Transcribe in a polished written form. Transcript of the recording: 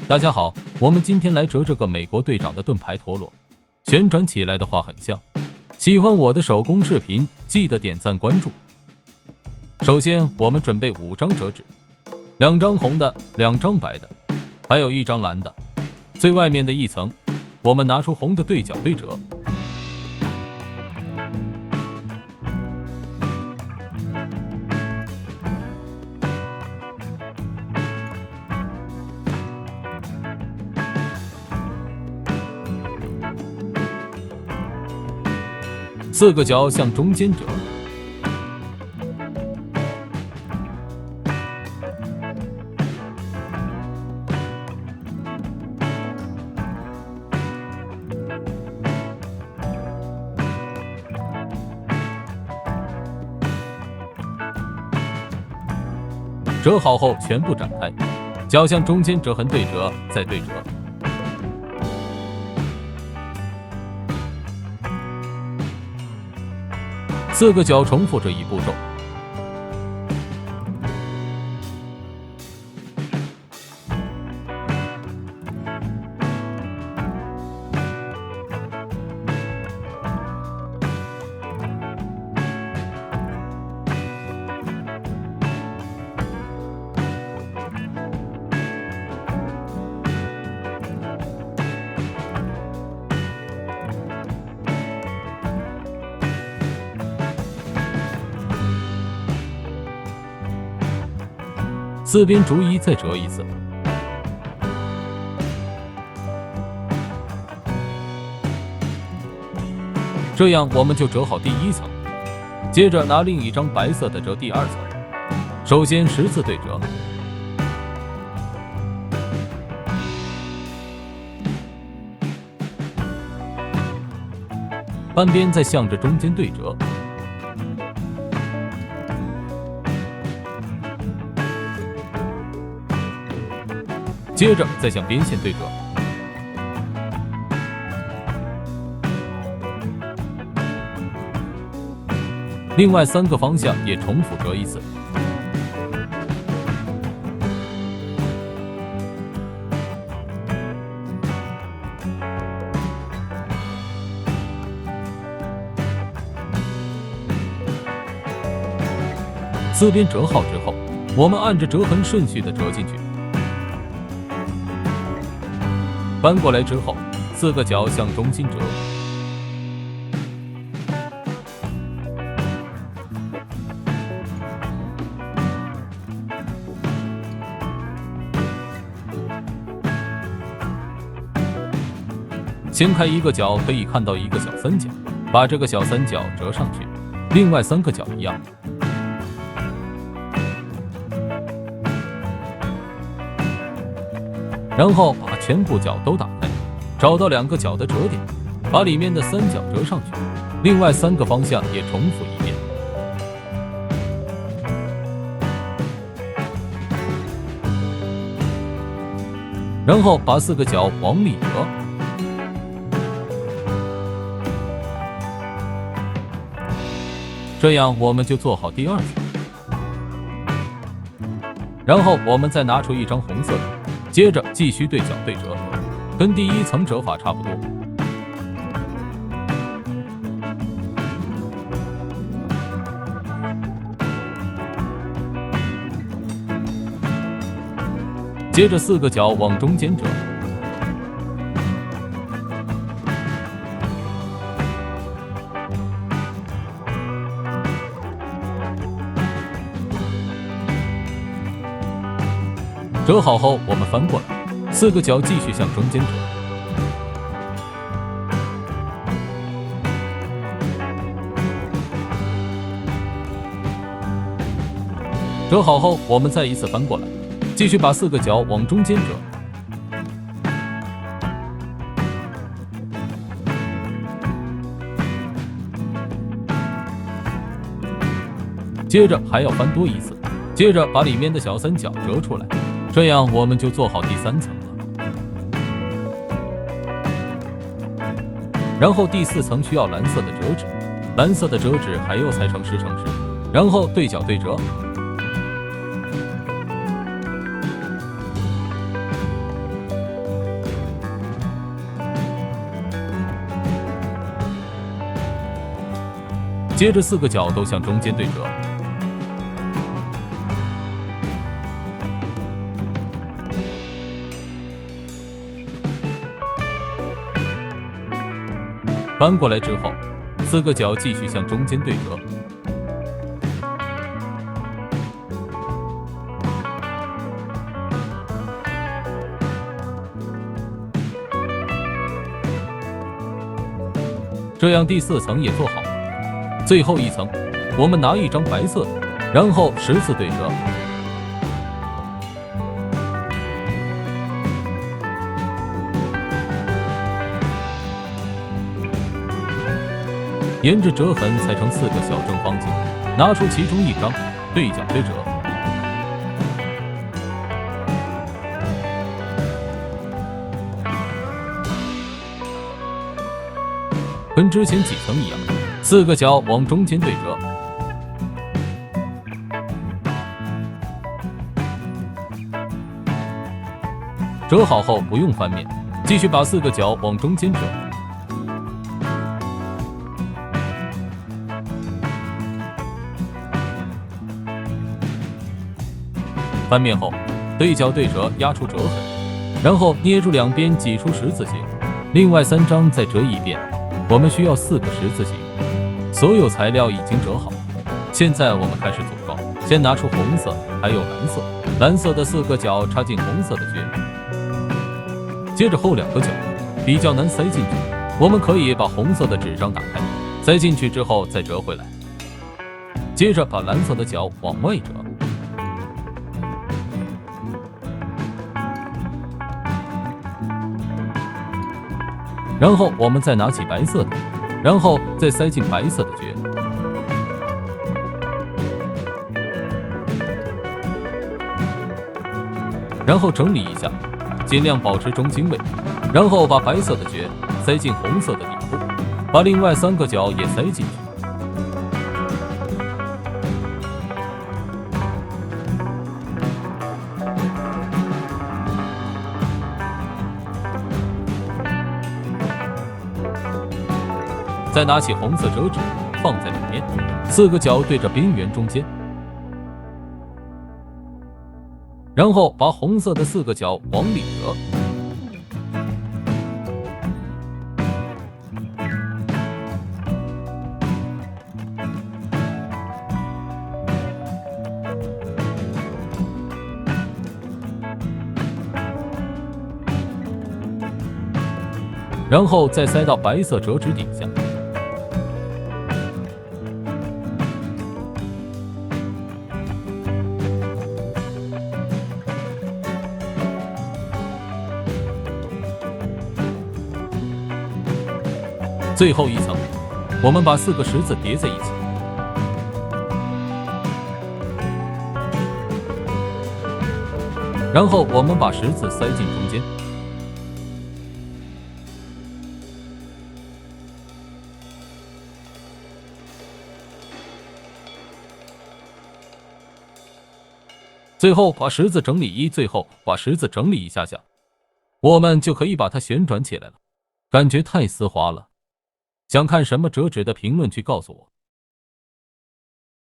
大家好，我们今天来折这个美国队长的盾牌陀螺，旋转起来的话很像。喜欢我的手工视频，记得点赞关注。首先，我们准备5张折纸，2张红的，2张白的，还有1张蓝的。最外面的一层，我们拿出红的对角对折。4个角向中间折，折好后全部展开，角向中间折痕对折，再对折。4个角重复这一步骤。4边逐一再折一次，这样我们就折好第1层。接着拿另一张白色的折第2层。首先10次对折，半边再向着中间对折。接着再向边线对折，另外3个方向也重复折一次。4边折好之后，我们按着折痕顺序的折进去。翻过来之后，4个角向中心折，掀开1个角可以看到1个小三角，把这个小三角折上去，另外3个角一样。然后把全部角都打开，找到2个角的折点，把里面的3角折上去，另外3个方向也重复一遍。然后把4个角往里折，这样我们就做好第2层。然后我们再拿出1张红色的，接着继续对角对折，跟第1层折法差不多。接着4个角往中间折，折好后我们翻过来，4个角继续向中间折，折好后我们再一次翻过来，继续把4个角往中间折，接着还要翻多一次，接着把里面的小三角折出来，这样我们就做好第3层了。然后第4层需要蓝色的折纸，蓝色的折纸还要裁成10乘10，然后对角对折。接着4个角都向中间对折。翻过来之后，4个角继续向中间对折。这样第4层也做好。最后一层，我们拿一张白色的，然后10次对折。沿着折痕裁成4个小正方形，拿出其中一张，对角对折。跟之前几层一样，4个角往中间对折。折好后不用翻面，继续把4个角往中间折。翻面后，对角对折压出折痕，然后捏住两边挤出十字形，另外3张再折一遍。我们需要4个十字形。所有材料已经折好，现在我们开始组装。先拿出红色，还有蓝色。蓝色的4个角插进红色的橛，接着后2个角比较难塞进去，我们可以把红色的纸张打开，塞进去之后再折回来。接着把蓝色的角往外折。然后我们再拿起白色的，然后再塞进白色的橛。然后整理一下，尽量保持中心位。然后把白色的橛塞进红色的底部，把另外3个角也塞进去。再拿起红色折纸放在里面，4个角对着边缘中间，然后把红色的4个角往里折。然后再塞到白色折纸底下。最后一层，我们把4个十字叠在一起，然后我们把十字塞进中间。最后把十字整理最后把十字整理一下，我们就可以把它旋转起来了。感觉太丝滑了。想看什么折纸的评论区告诉我。